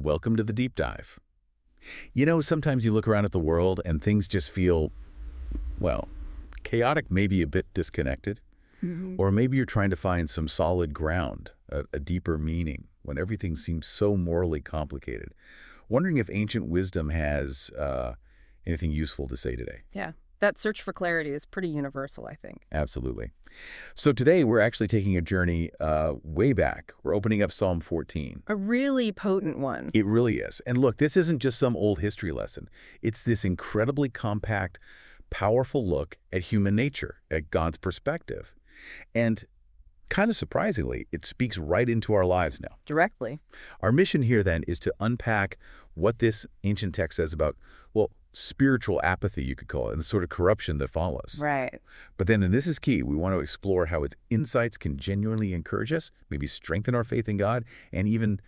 Welcome to the deep dive. Sometimes you look around at the world and things just feel, well, chaotic, maybe a bit disconnected. Or maybe you're trying to find some solid ground, a deeper meaning, when everything seems so morally complicated. Wondering if ancient wisdom has anything useful to say today. Yeah, that search for clarity is pretty universal, I think. Absolutely. So today we're actually taking a journey way back. We're opening up Psalm 14. A really potent one. It really is. And look, this isn't just some old history lesson. It's this incredibly compact, powerful look at human nature, at God's perspective. And kind of surprisingly, it speaks right into our lives now. Directly. Our mission here then is to unpack what this ancient text says about, well, spiritual apathy, you could call it, and the sort of corruption that follows. Right. But then, and this is key, we want to explore how its insights can genuinely encourage us, maybe strengthen our faith in God, and even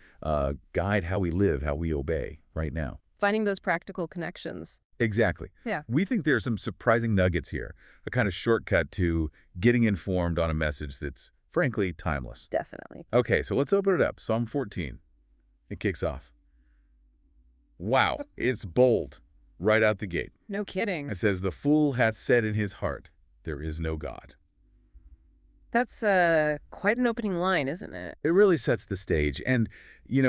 guide how we live, how we obey right now. Finding those practical connections. Exactly. Yeah. We think there are some surprising nuggets here, a kind of shortcut to getting informed on a message that's, frankly, timeless. Definitely. Okay, so let's open it up. Psalm 14. It kicks off. Wow, it's bold right out the gate. No kidding. It says, "The fool hath said in his heart, there is no God." That's quite an opening line, isn't it? It really sets the stage. And,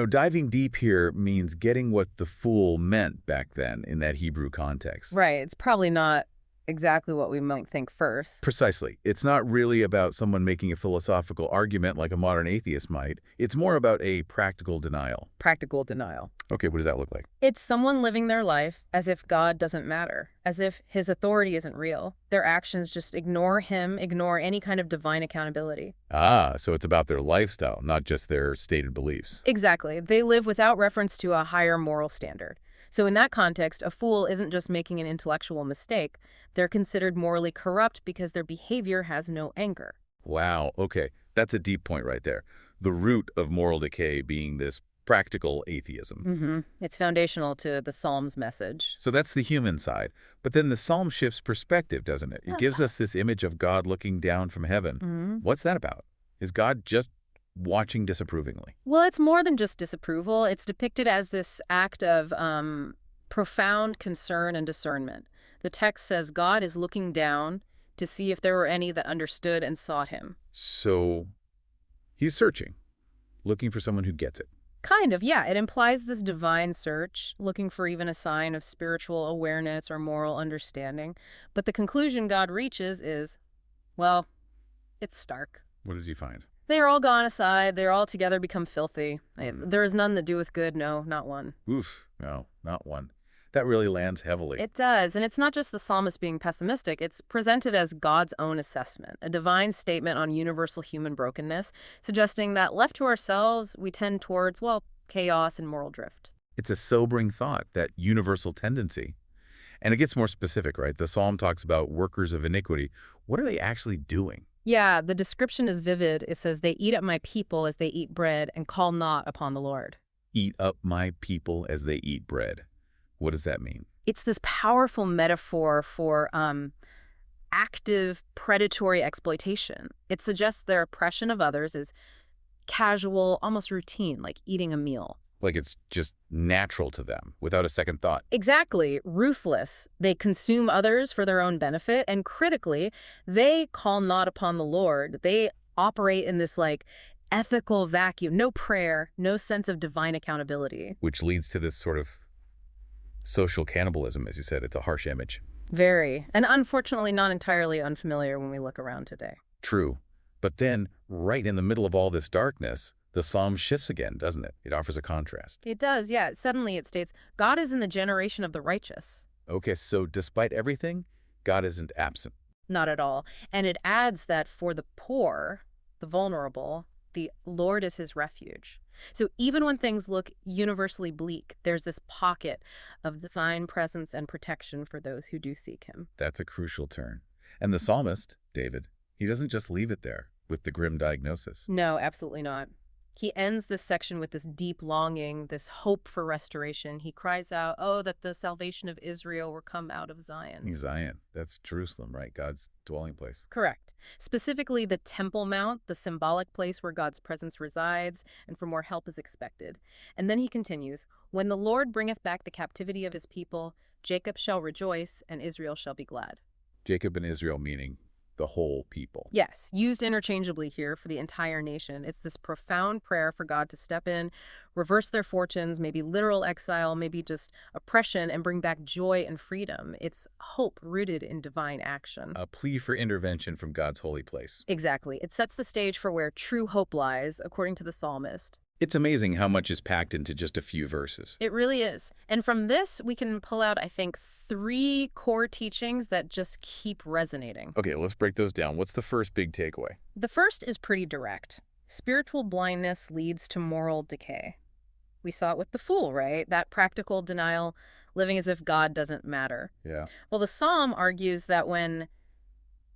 diving deep here means getting what the fool meant back then in that Hebrew context. Right. It's probably not exactly what we might think first. Precisely. It's not really about someone making a philosophical argument like a modern atheist might. It's more about a practical denial. Practical denial. Okay, what does that look like? It's someone living their life as if God doesn't matter, as if his authority isn't real. Their actions just ignore him, ignore any kind of divine accountability. Ah, so it's about their lifestyle, not just their stated beliefs. Exactly. They live without reference to a higher moral standard. So in that context, a fool isn't just making an intellectual mistake. They're considered morally corrupt because their behavior has no anchor. Wow, okay. That's a deep point right there. The root of moral decay being this practical atheism. It's foundational to the Psalm's message. So that's the human side. But then the psalm shifts perspective, doesn't it? It gives us this image of God looking down from heaven. What's that about? Is God just watching disapprovingly? Well, it's more than just disapproval. It's depicted as this act of profound concern and discernment. The text says God is looking down to see if there were any that understood and sought him. So he's searching, looking for someone who gets it. Kind of, yeah. It implies this divine search, looking for even a sign of spiritual awareness or moral understanding. But the conclusion God reaches is, well, it's stark. What does he find? They are all gone aside. They are all together become filthy. There is none that doeth good, no, not one. Oof, no, not one. That really lands heavily. It does, and it's not just the psalmist being pessimistic. It's presented as God's own assessment, a divine statement on universal human brokenness, suggesting that left to ourselves, we tend towards, well, chaos and moral drift. It's a sobering thought, that universal tendency. And it gets more specific, right? The psalm talks about workers of iniquity. What are they actually doing? Yeah, the description is vivid. It says, they eat up my people as they eat bread and call not upon the Lord. Eat up my people as they eat bread. What does that mean? It's this powerful metaphor for active predatory exploitation. It suggests their oppression of others is casual, almost routine, like eating a meal. Like it's just natural to them, without a second thought. Exactly. Ruthless. They consume others for their own benefit, and critically, they call not upon the Lord. They operate in this, ethical vacuum. No prayer, no sense of divine accountability. Which leads to this sort of social cannibalism, as you said. It's a harsh image. Very. And unfortunately not entirely unfamiliar when we look around today. True. But then, right in the middle of all this darkness, the psalm shifts again, doesn't it? It offers a contrast. It does, yeah. Suddenly it states, God is in the generation of the righteous. Okay, so despite everything, God isn't absent. Not at all. And it adds that for the poor, the vulnerable, the Lord is his refuge. So even when things look universally bleak, there's this pocket of divine presence and protection for those who do seek him. That's a crucial turn. And the psalmist, David, he doesn't just leave it there with the grim diagnosis. No, absolutely not. He ends this section with this deep longing, this hope for restoration. He cries out, oh, that the salvation of Israel were come out of Zion. Zion, that's Jerusalem, right? God's dwelling place. Correct. Specifically the Temple Mount, the symbolic place where God's presence resides and for more help is expected. And then he continues, when the Lord bringeth back the captivity of his people, Jacob shall rejoice and Israel shall be glad. Jacob and Israel meaning the whole people. Yes, used interchangeably here for the entire nation. It's this profound prayer for God to step in, reverse their fortunes, maybe literal exile, maybe just oppression, and bring back joy and freedom. It's hope rooted in divine action. A plea for intervention from God's holy place. Exactly. It sets the stage for where true hope lies, according to the psalmist. It's amazing how much is packed into just a few verses. It really is. And from this, we can pull out, I think, 3 core teachings that just keep resonating. Okay, let's break those down. What's the first big takeaway? The first is pretty direct. Spiritual blindness leads to moral decay. We saw it with the fool, right? That practical denial, living as if God doesn't matter. Yeah. Well, the psalm argues that when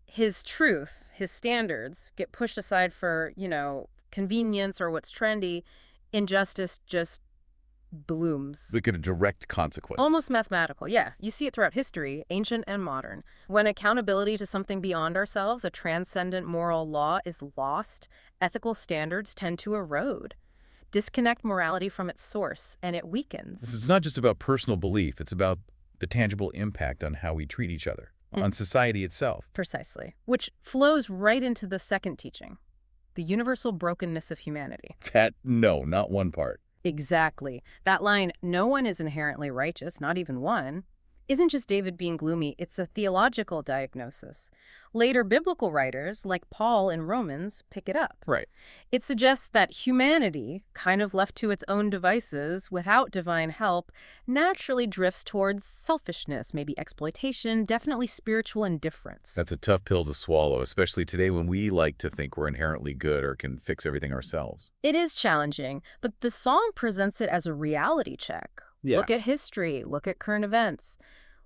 his truth, his standards, get pushed aside for, convenience or what's trendy, injustice just blooms. Look at a direct consequence. Almost mathematical, yeah. You see it throughout history, ancient and modern. When accountability to something beyond ourselves, a transcendent moral law, is lost, ethical standards tend to erode. Disconnect morality from its source, and it weakens. It's not just about personal belief. It's about the tangible impact on how we treat each other, on society itself. Precisely. Which flows right into the second teaching, the universal brokenness of humanity. No, not one part. Exactly. That line, no one is inherently righteous, not even one, isn't just David being gloomy, it's a theological diagnosis. Later biblical writers, like Paul in Romans, pick it up. Right. It suggests that humanity, kind of left to its own devices, without divine help, naturally drifts towards selfishness, maybe exploitation, definitely spiritual indifference. That's a tough pill to swallow, especially today when we like to think we're inherently good or can fix everything ourselves. It is challenging, but the song presents it as a reality check. Yeah. Look at history, look at current events.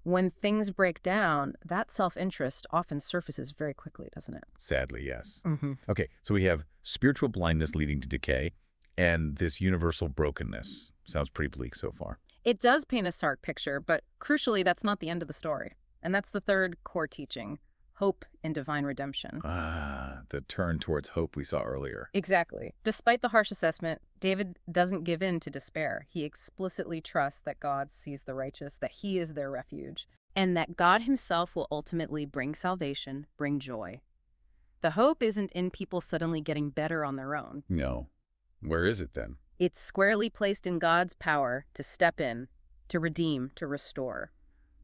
When things break down, that self-interest often surfaces very quickly, doesn't it? Sadly, yes. Mm-hmm. Okay, so we have spiritual blindness leading to decay and this universal brokenness. Sounds pretty bleak so far. It does paint a stark picture, but crucially, that's not the end of the story. And that's the third core teaching, hope in divine redemption. The turn towards hope we saw earlier. Exactly. Despite the harsh assessment, David doesn't give in to despair. He explicitly trusts that God sees the righteous, that he is their refuge, and that God himself will ultimately bring salvation, bring joy. The hope isn't in people suddenly getting better on their own. No. Where is it then? It's squarely placed in God's power to step in, to redeem, to restore.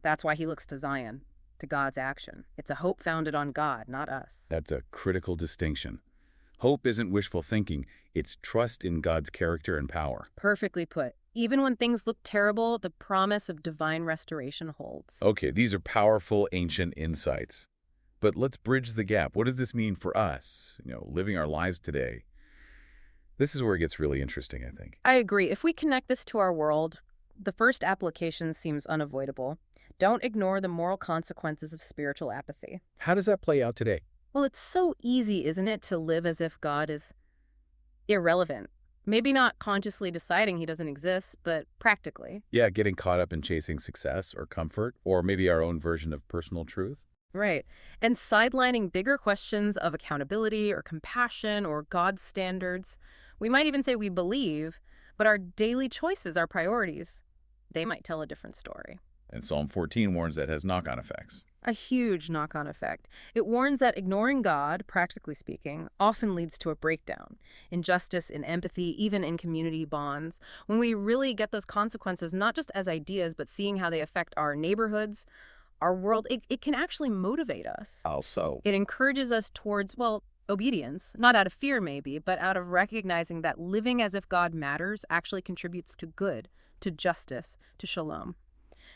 That's why he looks to Zion, to God's action. It's a hope founded on God, not us. That's a critical distinction. Hope isn't wishful thinking. It's trust in God's character and power. Perfectly put. Even when things look terrible, the promise of divine restoration holds. Okay, these are powerful ancient insights. But let's bridge the gap. What does this mean for us, living our lives today? This is where it gets really interesting, I think. I agree. If we connect this to our world, the first application seems unavoidable. Don't ignore the moral consequences of spiritual apathy. How does that play out today? Well, it's so easy, isn't it, to live as if God is irrelevant. Maybe not consciously deciding he doesn't exist, but practically. Yeah, getting caught up in chasing success or comfort, or maybe our own version of personal truth. Right. And sidelining bigger questions of accountability or compassion or God's standards. We might even say we believe, but our daily choices, our priorities, they might tell a different story. And Psalm 14 warns that has knock-on effects. A huge knock-on effect. It warns that ignoring God, practically speaking, often leads to a breakdown. Injustice, in empathy, even in community bonds. When we really get those consequences, not just as ideas, but seeing how they affect our neighborhoods, our world, it can actually motivate us. How so? It encourages us towards, obedience, not out of fear maybe, but out of recognizing that living as if God matters actually contributes to good, to justice, to shalom.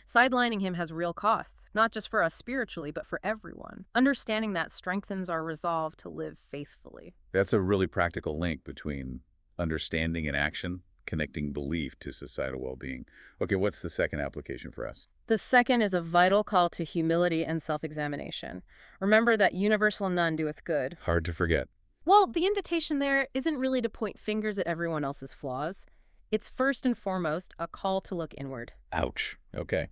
Sidelining him has real costs, not just for us spiritually, but for everyone. Understanding that strengthens our resolve to live faithfully. That's a really practical link between understanding and action, connecting belief to societal well-being. Okay, what's the second application for us? The second is a vital call to humility and self-examination. Remember that universal none doeth good. Hard to forget. Well, the invitation there isn't really to point fingers at everyone else's flaws. It's first and foremost a call to look inward. Ouch. Okay.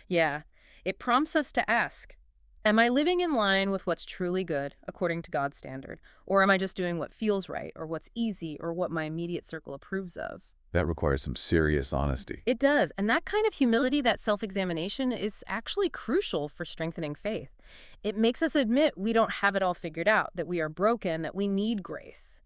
Yeah, it prompts us to ask, am I living in line with what's truly good, according to God's standard? Or am I just doing what feels right, or what's easy, or what my immediate circle approves of? That requires some serious honesty. It does, and that kind of humility, that self-examination, is actually crucial for strengthening faith. It makes us admit we don't have it all figured out, that we are broken, that we need grace.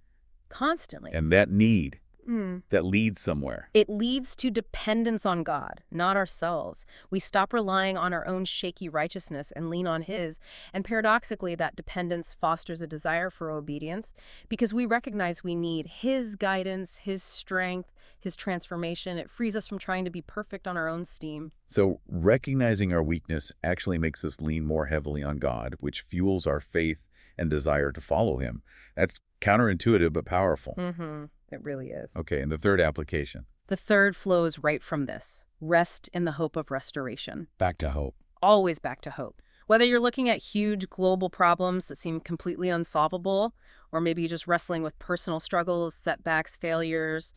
Constantly. And that need, Mm. that leads somewhere. It leads to dependence on God, not ourselves. We stop relying on our own shaky righteousness and lean on His. And paradoxically, that dependence fosters a desire for obedience because we recognize we need His guidance, His strength, His transformation. It frees us from trying to be perfect on our own steam. So recognizing our weakness actually makes us lean more heavily on God, which fuels our faith and desire to follow Him. That's counterintuitive but powerful. Mm-hmm. It really is. Okay, and the third application. The third flows right from this. Rest in the hope of restoration. Back to hope. Always back to hope. Whether you're looking at huge global problems that seem completely unsolvable, or maybe you're just wrestling with personal struggles, setbacks, failures,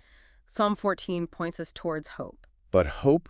Psalm 14 points us towards hope. But hope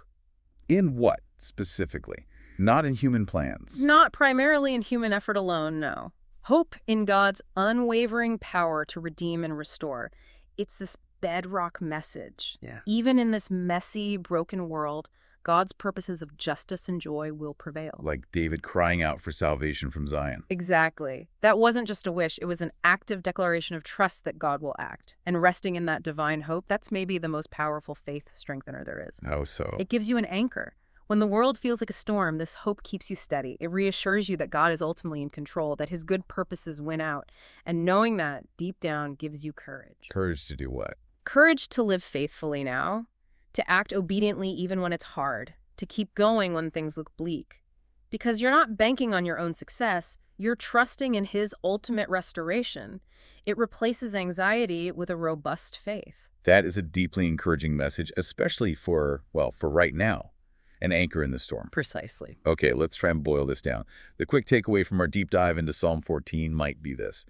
in what, specifically? Not in human plans. Not primarily in human effort alone, no. Hope in God's unwavering power to redeem and restore. It's this bedrock message. Yeah. Even in this messy, broken world, God's purposes of justice and joy will prevail. Like David crying out for salvation from Zion. Exactly. That wasn't just a wish. It was an active declaration of trust that God will act. And resting in that divine hope, that's maybe the most powerful faith strengthener there is. How so? It gives you an anchor. When the world feels like a storm, this hope keeps you steady. It reassures you that God is ultimately in control, that His good purposes win out. And knowing that, deep down, gives you courage. Courage to do what? Courage to live faithfully now, to act obediently even when it's hard, to keep going when things look bleak. Because you're not banking on your own success, you're trusting in His ultimate restoration. It replaces anxiety with a robust faith. That is a deeply encouraging message, especially for right now. An anchor in the storm. Precisely. Okay, let's try and boil this down. The quick takeaway from our deep dive into Psalm 14 might be this.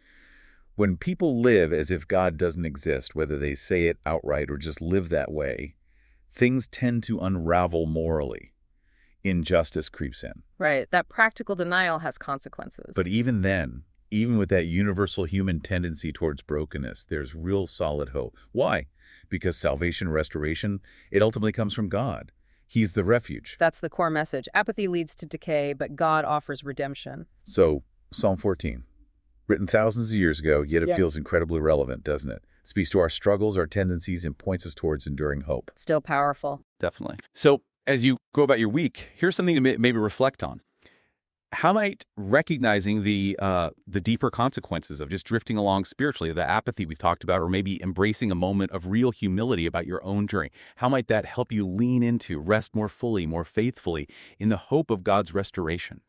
When people live as if God doesn't exist, whether they say it outright or just live that way, things tend to unravel morally. Injustice creeps in. Right. That practical denial has consequences. But even then, even with that universal human tendency towards brokenness, there's real solid hope. Why? Because salvation, restoration, it ultimately comes from God. He's the refuge. That's the core message. Apathy leads to decay, but God offers redemption. So, Psalm 14, written thousands of years ago, yet it feels incredibly relevant, doesn't it? It speaks to our struggles, our tendencies, and points us towards enduring hope. Still powerful. Definitely. So as you go about your week, here's something to maybe reflect on. How might recognizing the deeper consequences of just drifting along spiritually, the apathy we've talked about, or maybe embracing a moment of real humility about your own journey, how might that help you lean into, rest more fully, more faithfully in the hope of God's restoration?